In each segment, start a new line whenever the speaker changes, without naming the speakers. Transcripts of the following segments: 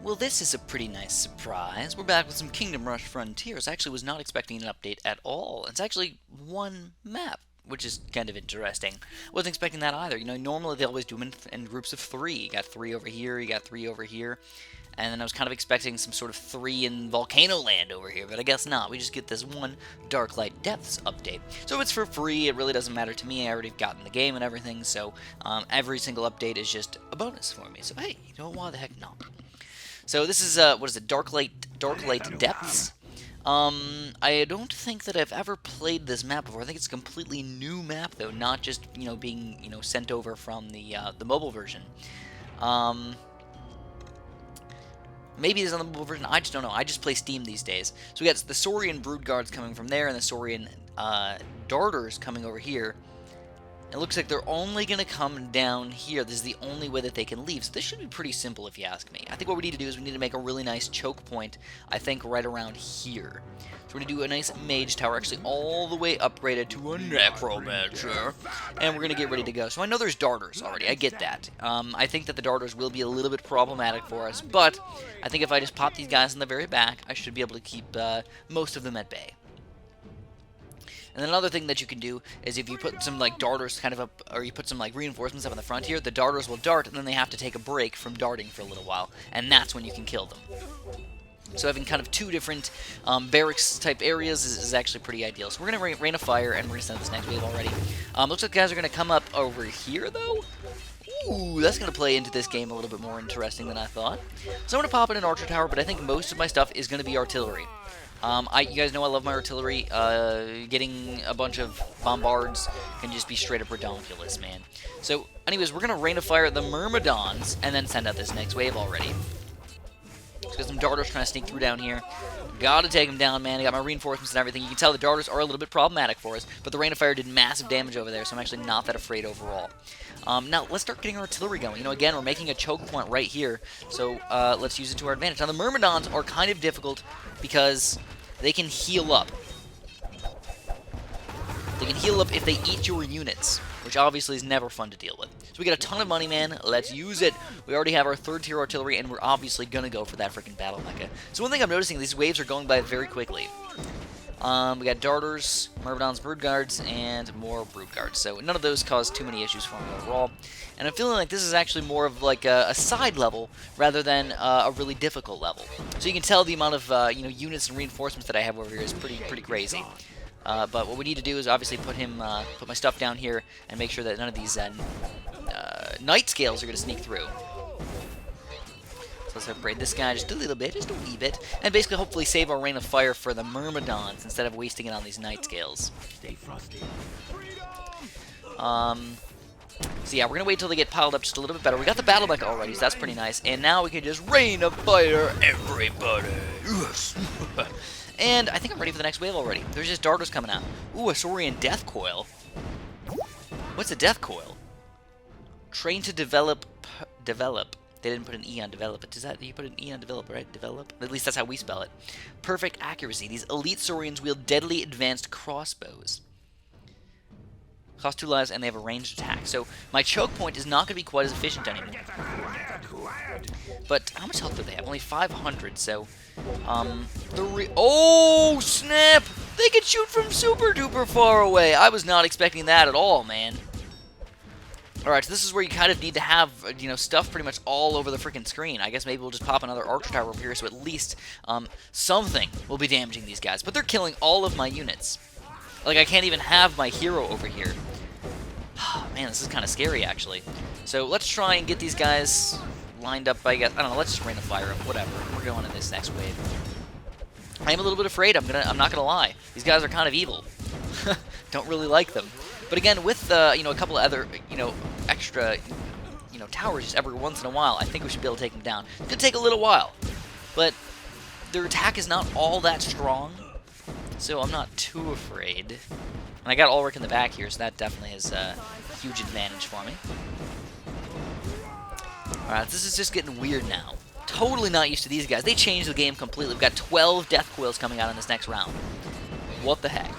Well, this is a pretty nice surprise. We're back with some Kingdom Rush Frontiers. I actually was not expecting an update at all. It's actually one map, which is kind of interesting. Wasn't expecting that either. You know, normally they always do them in groups of 3. You got 3 over here, you got 3 over here. And then I was kind of expecting some sort of 3 in Volcano Land over here, but I guess not. We just get this one Darklight Depths update. So it's for free, it really doesn't matter to me. I already gotten the game and everything, so every single update is just a bonus for me. So hey, you know, why the heck not? So this is, what is it, Darklight Depths? I don't think that I've ever played this map before. I think it's a completely new map, though, not just, you know, being, you know, sent over from the mobile version. Maybe it's on the mobile version, I just don't know. I just play Steam these days. So we got the Saurian Brood Guards coming from there, and the Saurian Darters coming over here. It looks like they're only going to come down here. This is the only way that they can leave. So this should be pretty simple if you ask me. I think what we need to do is we need to make a really nice choke point, I think, right around here. So we're going to do a nice mage tower, actually all the way upgraded to a necromancer. And we're going to get ready to go. So I know there's darters already. I get that. I think that the darters will be a little bit problematic for us. But I think if I just pop these guys in the very back, I should be able to keep most of them at bay. And then another thing that you can do is if you put some, like, darters kind of up, or you put some, like, reinforcements up in the front here, the darters will dart, and then they have to take a break from darting for a little while, and that's when you can kill them. So having kind of 2 different barracks-type areas is actually pretty ideal. So we're going to rain a fire, and we're going to send this next wave already. Looks like guys are going to come up over here, though. Ooh, that's going to play into this game a little bit more interesting than I thought. So I'm going to pop in an archer tower, but I think most of my stuff is going to be artillery. You guys know I love my artillery. Getting a bunch of bombards can just be straight up redonkulous, man. So, anyways, we're going to rain a fire at the Myrmidons and then send out this next wave already. Just got some darters trying to sneak through down here. Gotta take them down, man. I got my reinforcements and everything. You can tell the darters are a little bit problematic for us, but the rain of fire did massive damage over there, so I'm actually not that afraid overall. Now, let's start getting our artillery going. You know, again, we're making a choke point right here, so let's use it to our advantage. Now, the Myrmidons are kind of difficult because they can heal up. They can heal up if they eat your units, which obviously is never fun to deal with. So we got a ton of money, man. Let's use it. We already have our 3rd-tier artillery, and we're obviously going to go for that freaking battle mecha. So one thing I'm noticing, these waves are going by very quickly. We got darters, Myrmidons, Brood Guards, and more Brood Guards. So none of those cause too many issues for me overall. And I'm feeling like this is actually more of like a side level rather than a really difficult level. So you can tell the amount of you know, units and reinforcements that I have over here is pretty crazy. But what we need to do is obviously put my stuff down here and make sure that none of these night scales are going to sneak through. So let's upgrade this guy just a little bit, just a wee bit, and basically hopefully save our rain of fire for the Myrmidons instead of wasting it on these night scales. Stay frosty. So yeah, we're gonna wait till they get piled up just a little bit better. We got the battle mecha already, so that's pretty nice. And now we can just rain of fire everybody. Yes. And I think I'm ready for the next wave already. There's just darters coming out. Ooh, a Saurian death coil. What's a death coil? Train to develop. They didn't put an E on develop. Does that, you put an E on develop, right? Develop? At least that's how we spell it. Perfect accuracy. These elite Saurians wield deadly advanced crossbows. Cost 2 lives, and they have a ranged attack. So my choke point is not going to be quite as efficient anymore. But how much health do they have? Only 500, so... Oh, snap! They can shoot from super duper far away! I was not expecting that at all, man. Alright, so this is where you kind of need to have, you know, stuff pretty much all over the freaking screen. I guess maybe we'll just pop another archer tower over here, so at least something will be damaging these guys. But they're killing all of my units. Like, I can't even have my hero over here. Man, this is kind of scary, actually. So let's try and get these guys lined up, I guess. I don't know, let's just rain a fire up, whatever. We're going in this next wave. I am a little bit afraid, I'm not gonna lie. These guys are kind of evil. Don't really like them. But again, with you know, a couple of other, you know, extra, you know, towers just every once in a while, I think we should be able to take them down. It's gonna take a little while, but their attack is not all that strong, so I'm not too afraid. And I got Alric in the back here, so that definitely is a huge advantage for me. Alright, this is just getting weird now. Totally not used to these guys. They changed the game completely. We've got 12 death coils coming out in this next round. What the heck?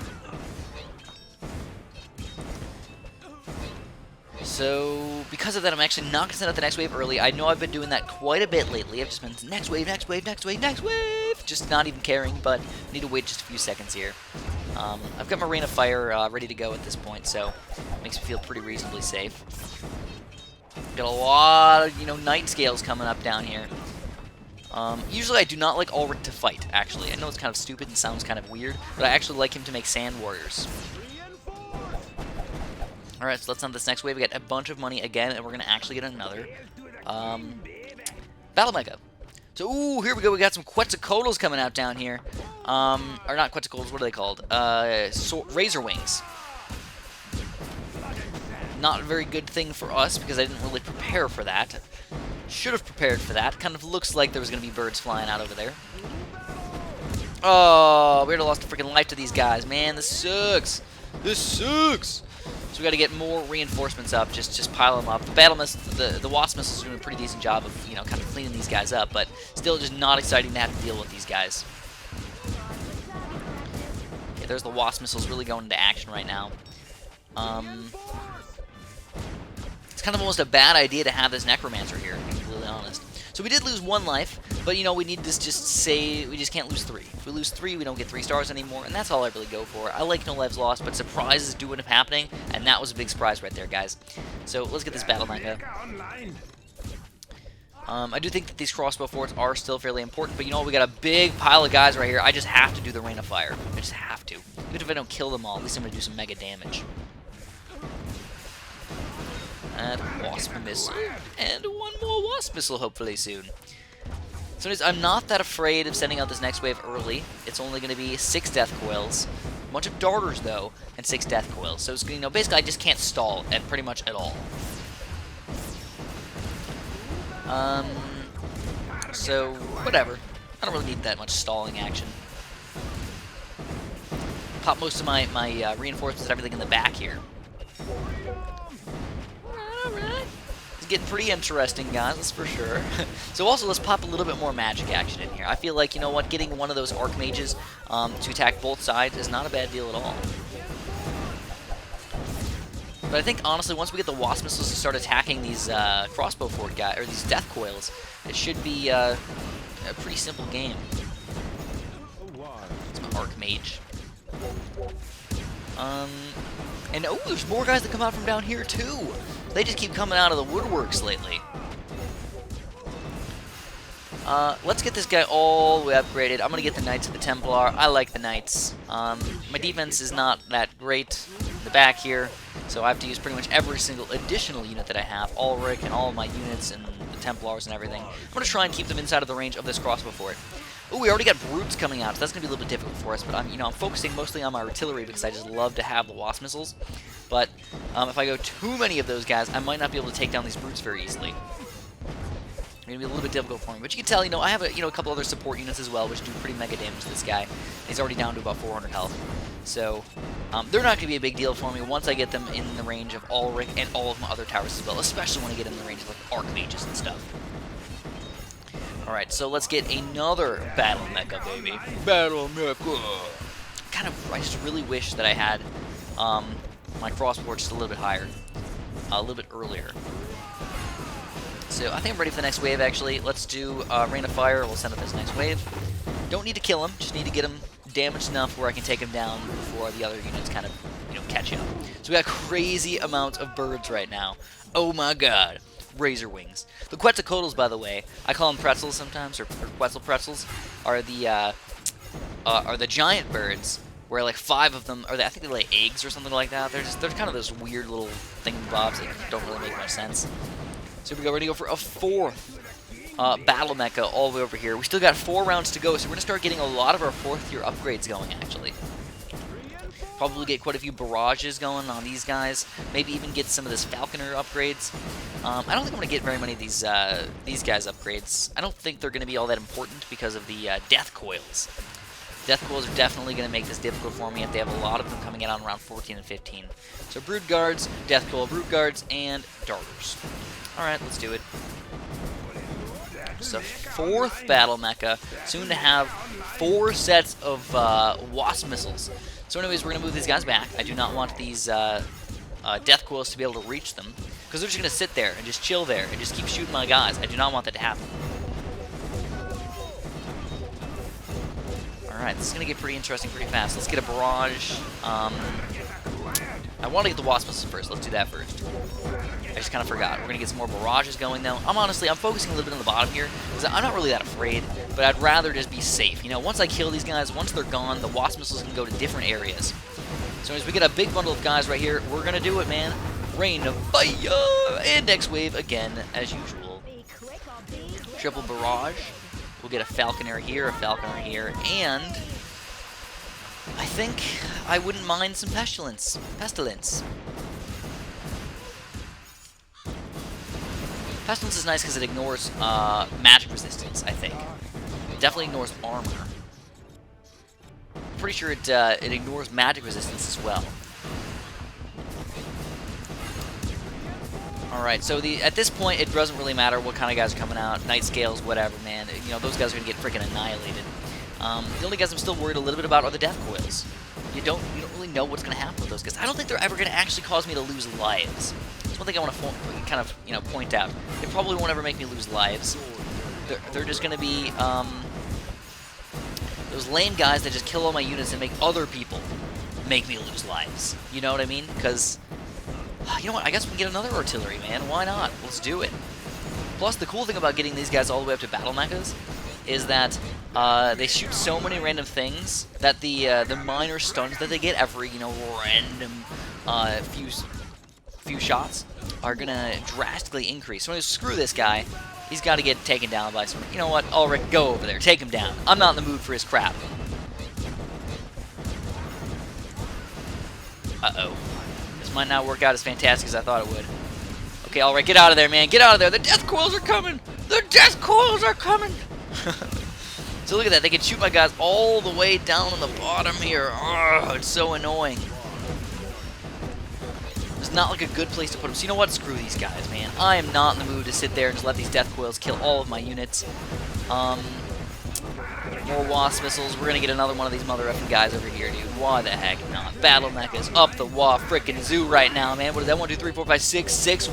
So, because of that, I'm actually not going to send out the next wave early. I know I've been doing that quite a bit lately. I've just been next wave, next wave, next wave, next wave. Just not even caring, but I need to wait just a few seconds here. I've got my Rain of Fire ready to go at this point, so it makes me feel pretty reasonably safe. Got a lot of, night scales coming up down here. Usually I do not like Alric to fight, actually. I know it's kind of stupid and sounds kind of weird, but I actually like him to make sand warriors. Alright, so let's on this next wave. We get a bunch of money again, and we're going to actually get another Battle Mecha. So, ooh, here we go. We got some Quetzalcoatlus coming out down here. Or not Quetzalcoatlus, what are they called? Razor Wings. Not a very good thing for us, because I didn't really prepare for that. Should have prepared for that. Kind of looks like there was going to be birds flying out over there. Oh, we would have lost a freaking life to these guys. Man, this sucks. This sucks. So we got to get more reinforcements up. Just pile them up. The Wasp missiles are doing a pretty decent job of kind of cleaning these guys up, but still just not exciting to have to deal with these guys. Okay, there's the Wasp missiles really going into action right now. It's kind of almost a bad idea to have this Necromancer here, to be completely honest. So we did lose 1 life, but we need to just say we just can't lose 3. If we lose 3, we don't get 3 stars anymore, and that's all I really go for. I like no lives lost, but surprises do end up happening, and that was a big surprise right there, guys. So let's get this Battle Mecha. I do think that these crossbow forts are still fairly important, but we got a big pile of guys right here. I just have to do the Rain of Fire. I just have to. Even if I don't kill them all, at least I'm going to do some mega damage. And Wasp Missile. And 1 more Wasp Missile, hopefully, soon. So anyways, I'm not that afraid of sending out this next wave early. It's only going to be 6 Death Coils. A bunch of Darters, though, and 6 Death Coils. So, it's, basically, I just can't stall at pretty much at all. So, whatever. I don't really need that much stalling action. Pop most of my reinforcements and everything in the back here. Alright. It's getting pretty interesting, guys, that's for sure. So also, let's pop a little bit more magic action in here. I feel like, getting one of those Archmages to attack both sides is not a bad deal at all. But I think, honestly, once we get the Wasp Missiles to start attacking these crossbow fort guys, or these Death Coils, it should be a pretty simple game. It's my Archmage. And oh, there's more guys that come out from down here too. They just keep coming out of the woodworks lately. Let's get this guy all the way upgraded. I'm gonna get the Knights of the Templar. I like the Knights. My defense is not that great in the back here, so I have to use pretty much every single additional unit that I have. Alric and all of my units and the Templars and everything. I'm gonna try and keep them inside of the range of this crossbow fort. Oh, we already got brutes coming out, so that's gonna be a little bit difficult for us. But I'm focusing mostly on my artillery because I just love to have the Wasp missiles. But if I go too many of those guys, I might not be able to take down these brutes very easily. It's gonna be a little bit difficult for me. But you can tell, I have a couple other support units as well, which do pretty mega damage to this guy. He's already down to about 400 health, so they're not gonna be a big deal for me once I get them in the range of Alric and all of my other towers as well, especially when I get in the range of like Archmages and stuff. Alright, so let's get another Battle Mecha, baby. Battle Mecha! I just really wish that I had my crossbow just a little bit higher. A little bit earlier. So I think I'm ready for the next wave, actually. Let's do Rain of Fire. We'll send up this next wave. Don't need to kill him. Just need to get him damaged enough where I can take him down before the other units kind of, catch up. So we got crazy amounts of birds right now. Oh my god. Razor wings. The Quetzalcoatlus, by the way, I call them pretzels sometimes, or Quetzal pretzels, are the giant birds where like 5 of them, I think they lay eggs or something like that. They're kind of those weird little thingamabobs that don't really make much sense. So we're going to go for a 4th Battle Mecha all the way over here. We still got 4 rounds to go, so we're going to start getting a lot of our 4th tier upgrades going, actually. Probably get quite a few barrages going on these guys. Maybe even get some of this Falconer upgrades. I don't think I'm going to get very many of these guys upgrades. I don't think they're going to be all that important because of the Death Coils. Death Coils are definitely going to make this difficult for me if they have a lot of them coming in on around 14 and 15. So Brood Guards, Death Coil Brood Guards, and Darters. Alright, let's do it. So 4th Battle Mecha, soon to have 4 sets of Wasp missiles. So anyways, we're going to move these guys back. I do not want these Death Coils to be able to reach them. Because they're just going to sit there and just chill there and just keep shooting my guys. I do not want that to happen. Alright, this is going to get pretty interesting pretty fast. Let's get a barrage. I want to get the wasp missiles first. Let's do that first. I just kind of forgot. We're going to get some more barrages going, though. I'm focusing a little bit on the bottom here, because I'm not really that afraid, but I'd rather just be safe. You know, once I kill these guys, once they're gone, the wasp missiles can go to different areas. So as we get a big bundle of guys right here, we're going to do it, man. Rain of fire! And next wave again, as usual. Triple barrage. We'll get a falconer here, and I think I wouldn't mind some pestilence. Pestilence is nice because it ignores magic resistance, I think. It definitely ignores armor. Pretty sure it ignores magic resistance as well. Alright, so at this point, it doesn't really matter what kind of guys are coming out. Night Scales, whatever, man. You know, those guys are going to get freaking annihilated. The only guys I'm still worried a little bit about are the Death Coils. You don't really know what's going to happen with those guys. I don't think they're ever going to actually cause me to lose lives. That's one thing I want to kind of, point out. They probably won't ever make me lose lives. They're just going to be those lame guys that just kill all my units and make other people make me lose lives. You know what I mean? Because, you know what? I guess we can get another artillery, man. Why not? Let's do it. Plus, the cool thing about getting these guys all the way up to battle mechas is that they shoot so many random things that the minor stuns that they get every, random few shots are gonna drastically increase. So screw this guy. He's got to get taken down by someone. You know what? Alric, go over there. Take him down. I'm not in the mood for his crap. Uh-oh. This might not work out as fantastic as I thought it would. Okay, Alric, get out of there, man. Get out of there. The death coils are coming. The death coils are coming. So look at that. They can shoot my guys all the way down on the bottom here. Oh, it's so annoying. It's not like a good place to put them. So you know what? Screw these guys, man. I am not in the mood to sit there and just let these death coils kill all of my units. More wasp missiles. We're gonna get another one of these mother effing guys over here, dude. Why the heck not? Battle mechas up the wah frickin' zoo right now, man. What is that? 1, 2, 3, 4, 5, 6, 6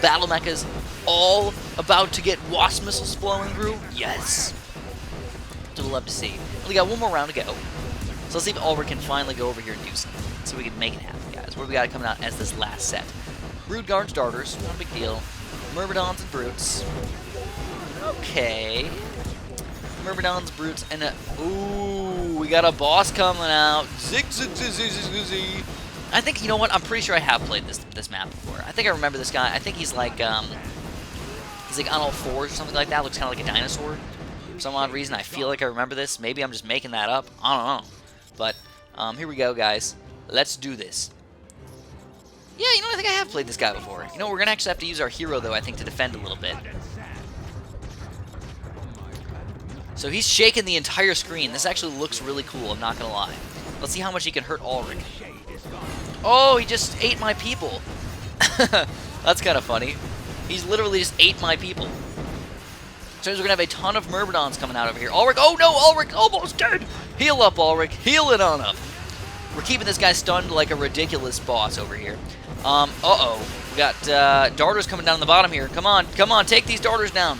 battle mechas all about to get wasp missiles flowing through. Yes. Would love to see. We got one more round to go. So let's see if Alric can finally go over here and do something. So we can make it happen, guys. What do we got coming out as this last set? Brood Guards, Darters, not a big deal. Myrmidons and Brutes. Okay. Myrmidons, Brutes, and ooh, we got a boss coming out. Zig, zig, zig, zig, zig, zig. I think, you know what? I'm pretty sure I have played this map before. I think I remember this guy. I think he's like on all fours or something like that. Looks kind of like a dinosaur. For some odd reason, I feel like I remember this. Maybe I'm just making that up. I don't know. But here we go, guys. Let's do this. Yeah, you know, I think I have played this guy before. You know, we're going to actually have to use our hero, though, I think, to defend a little bit. So he's shaking the entire screen. This actually looks really cool, I'm not going to lie. Let's see how much he can hurt Alric. Oh, he just ate my people. That's kind of funny. He's literally just ate my people. So we're going to have a ton of Myrmidons coming out over here. Alric, oh no, Alric almost dead. Heal up, Alric. Heal it on up. We're keeping this guy stunned like a ridiculous boss over here. Uh-oh. We got darters coming down the bottom here. Come on, take these darters down.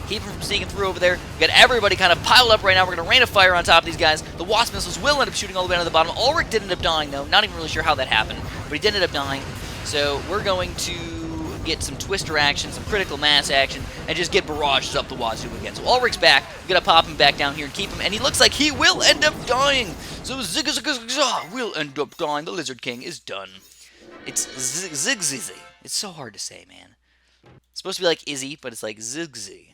Keep them from sneaking through over there. We got everybody kind of piled up right now. We're going to rain of fire on top of these guys. The wasp missiles will end up shooting all the way down to the bottom. Alric did end up dying, though. Not even really sure how that happened, but he did end up dying. So we're going to get some twister action, some critical mass action, and just get barrages up the wazoo again. So Alric's back. We're going to pop him back down here and keep him, and he looks like he will end up dying. So Zig will end up dying. The Lizard King is done. It's Zig. It's so hard to say, man. It's supposed to be like Izzy, but it's like Zigzy.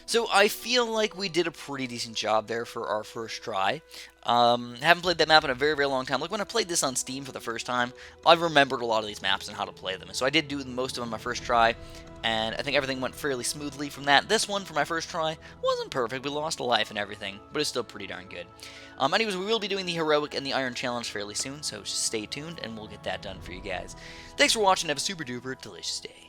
So I feel like we did a pretty decent job there for our first try. Haven't played that map in a very, very long time. Like when I played this on Steam for the first time, I remembered a lot of these maps and how to play them. And so I did do most of them on my first try, and I think everything went fairly smoothly from that. This one, for my first try, wasn't perfect. We lost a life and everything, but it's still pretty darn good. Anyways, we will be doing the Heroic and the Iron Challenge fairly soon, so just stay tuned, and we'll get that done for you guys. Thanks for watching. Have a super duper delicious day.